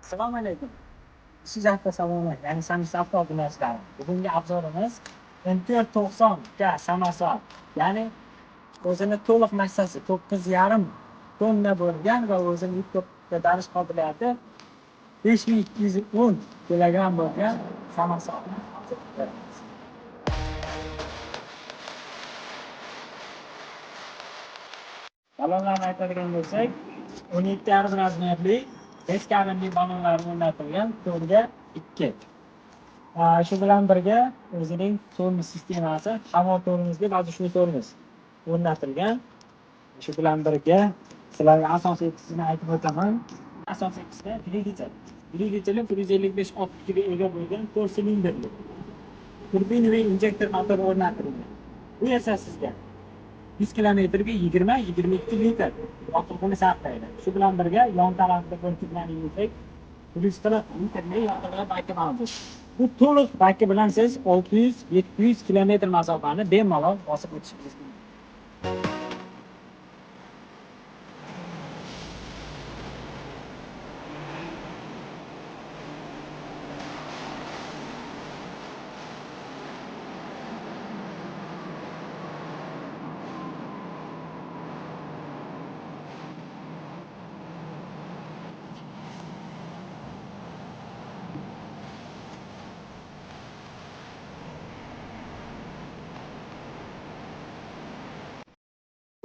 Assalomu alaykum. Siz haqda salomat, ya'ni Samsung avtomashinalari. Bugungi obzorimiz Intel 90 Samsung, ya'ni o'zini to'liq massasi 9,5 tonna bo'lgan va o'zini yuk ko'tarish qobiliyati 5210 kilogramm bo'lgan Samsungni balonlarni aytadigan bo'lsak, 17,5 razmerli 5 kabinli balonlar o'rnatilgan 4ga 2. Shu bilan birga o'zining tormoz sistemasi, havo tormozi, воздушный tormoz o'rnatilgan. Shu bilan birga sizlarga asosiy qismini aytib o'taman. Asosiy qismi dvigatel. Dvigatelim 155 otga ega bo'lgan 4 silindrli. Turbina va injektor motor o'rnatilgan. Bu esa sizga 100 kilometrga 20-22 litr yoqilg'ini sarflaydi. Shu bilan birga yon tarafida ko'rsatgan yuksak 140 litrli yoqilg'i baki mavjud. Bu to'liq baki bilan siz 600-700 kilometr masofani bemalol bosib o'tishingiz mumkin.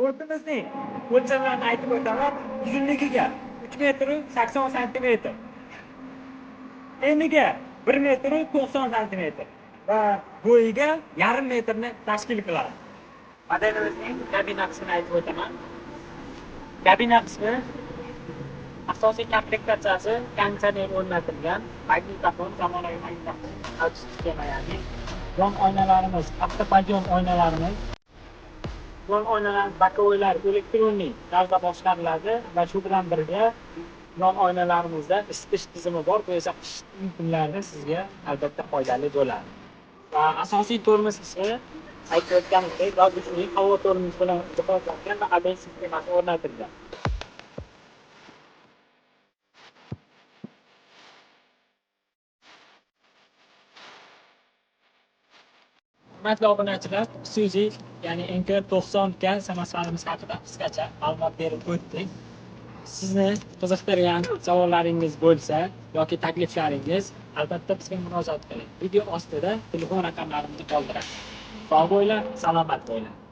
Bortimizning o'lchamlarini aytib o'taman. Uzunligiga 3 metr 80 santimetr. Eniga 1 metr 90 santimetr va bo'yiga yarim metrni tashkil qiladi. Modelimizning kabina qismini aytib o'taman. Kabina qismi asosiy komplektatsiyasi konditsioner o'rnatilgan, magnitofon, zamonaviy magnitofon, audio sistema, ya'ni yon oynalarimiz, avtopodyon oynalarimiz, yon oynalarimiz bokovoylar elektronik tarzda boshqariladi va shu bilan birga yon oynalarimizda isitish tizimi bor. Bu esa qish kunlarida sizga albatta foydali bo'ladi. Va asosiy tormoz qismi aytib o'tganimdek, воздушный havo tormozi bilan jihozlangan va ABS sistemasi o'rnatilgan. Hurmatli obunachilar, xususiy, ya'ni Intel 90 Samsungimiz haqida qisqacha ma'lumot berib o'tdik. Sizni qiziqtirgan savollaringiz bo'lsa yoki takliflaringiz, albatta bizga murojaat qiling. Video ostida telefon raqamlarimizni qoldiramiz. Sog' bo'linglar, salomat bo'linglar.